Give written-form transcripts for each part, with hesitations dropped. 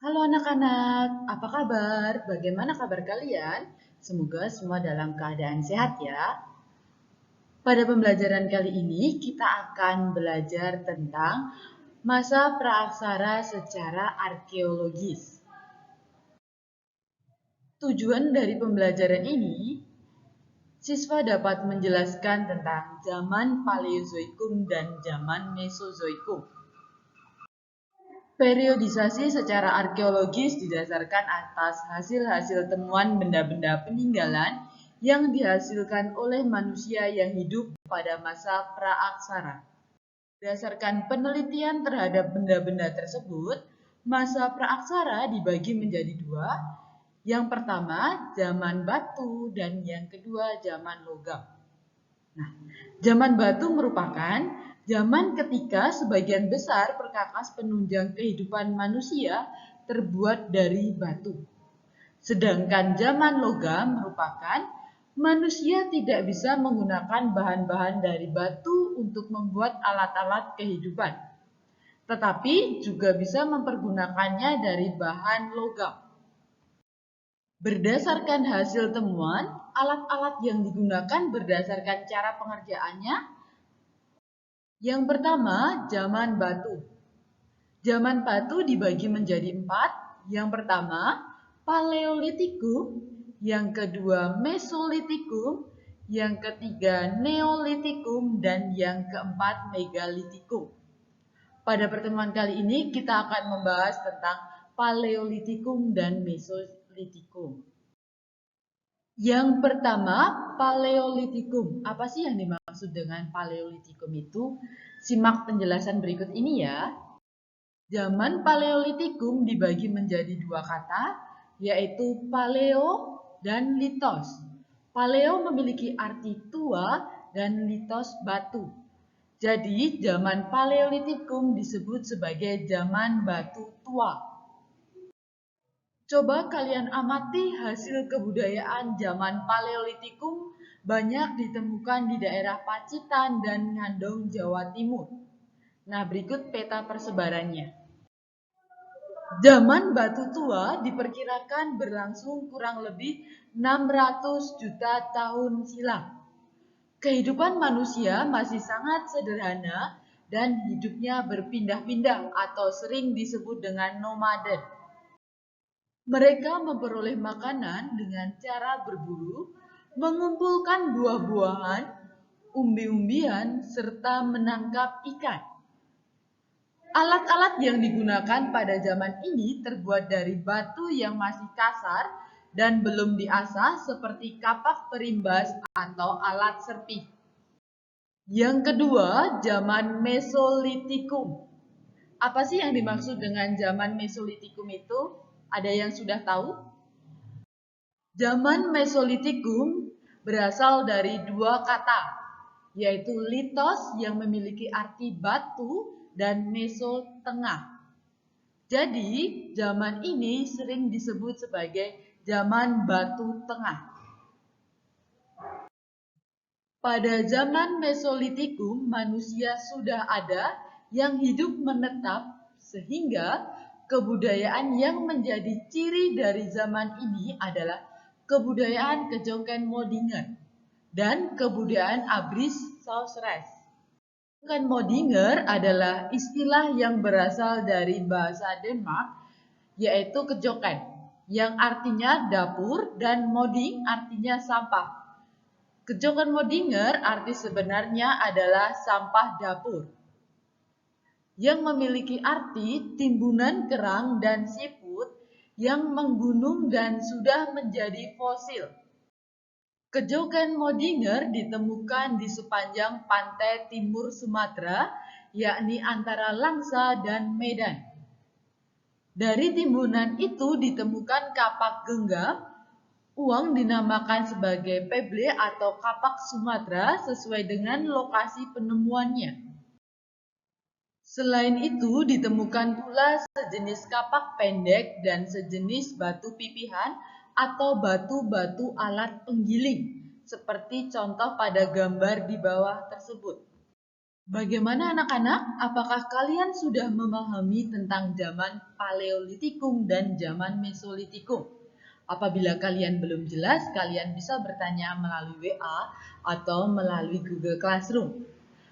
Halo anak-anak, apa kabar? Bagaimana kabar kalian? Semoga semua dalam keadaan sehat ya. Pada pembelajaran kali ini kita akan belajar tentang masa praaksara secara arkeologis. Tujuan dari pembelajaran ini, siswa dapat menjelaskan tentang zaman Paleozoikum dan zaman Mesozoikum. Periodisasi secara arkeologis didasarkan atas hasil-hasil temuan benda-benda peninggalan yang dihasilkan oleh manusia yang hidup pada masa praaksara. Berdasarkan penelitian terhadap benda-benda tersebut, masa praaksara dibagi menjadi dua. Yang pertama, zaman batu dan yang kedua, zaman logam. Nah, zaman batu merupakan zaman ketika sebagian besar perkakas penunjang kehidupan manusia terbuat dari batu. Sedangkan zaman logam merupakan manusia tidak bisa menggunakan bahan-bahan dari batu untuk membuat alat-alat kehidupan, tetapi juga bisa mempergunakannya dari bahan logam. Berdasarkan hasil temuan, alat-alat yang digunakan berdasarkan cara pengerjaannya. Yang pertama, zaman batu. Zaman batu dibagi menjadi 4. Yang pertama, Paleolitikum. Yang kedua, Mesolitikum. Yang ketiga, Neolitikum. Dan yang keempat, Megalitikum. Pada pertemuan kali ini kita akan membahas tentang Paleolitikum dan Mesolitikum. Yang pertama, Paleolitikum. Apa sih yang dimaksud dengan Paleolitikum itu? Simak penjelasan berikut ini ya. Zaman Paleolitikum dibagi menjadi dua kata, yaitu paleo dan litos. Paleo memiliki arti tua dan litos batu. Jadi, zaman Paleolitikum disebut sebagai zaman batu tua. Coba kalian amati hasil kebudayaan zaman Paleolitikum banyak ditemukan di daerah Pacitan dan Ngandong, Jawa Timur. Nah, berikut peta persebarannya. Zaman batu tua diperkirakan berlangsung kurang lebih 600 juta tahun silam. Kehidupan manusia masih sangat sederhana dan hidupnya berpindah-pindah atau sering disebut dengan nomaden. Mereka memperoleh makanan dengan cara berburu, mengumpulkan buah-buahan, umbi-umbian, serta menangkap ikan. Alat-alat yang digunakan pada zaman ini terbuat dari batu yang masih kasar dan belum diasah seperti kapak perimbas atau alat serpih. Yang kedua, zaman Mesolitikum. Apa sih yang dimaksud dengan zaman Mesolitikum itu? Ada yang sudah tahu? Zaman Mesolitikum berasal dari dua kata, yaitu litos yang memiliki arti batu dan meso tengah. Jadi, zaman ini sering disebut sebagai zaman batu tengah. Pada zaman Mesolitikum, manusia sudah ada yang hidup menetap sehingga kebudayaan yang menjadi ciri dari zaman ini adalah kebudayaan Kejoken Modingen dan kebudayaan Abris Sausres. Kejoken Modinger adalah istilah yang berasal dari bahasa Denmark, yaitu kejoken, yang artinya dapur dan moding artinya sampah. Kejoken Modinger arti sebenarnya adalah sampah dapur, yang memiliki arti timbunan kerang dan siput yang menggunung dan sudah menjadi fosil. Kejoken Modinger ditemukan di sepanjang pantai timur Sumatera, yakni antara Langsa dan Medan. Dari timbunan itu ditemukan kapak genggam. Uang dinamakan sebagai peble atau kapak Sumatera sesuai dengan lokasi penemuannya. Selain itu ditemukan pula sejenis kapak pendek dan sejenis batu pipihan atau batu-batu alat penggiling, seperti contoh pada gambar di bawah tersebut. Bagaimana anak-anak? Apakah kalian sudah memahami tentang zaman Paleolitikum dan zaman Mesolitikum? Apabila kalian belum jelas, kalian bisa bertanya melalui WA atau melalui Google Classroom.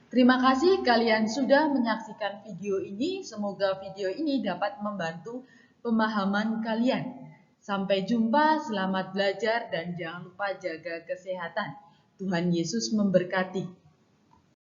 Terima kasih kalian sudah menyaksikan video ini. Semoga video ini dapat membantu pemahaman kalian. Sampai jumpa, selamat belajar dan jangan lupa jaga kesehatan. Tuhan Yesus memberkati.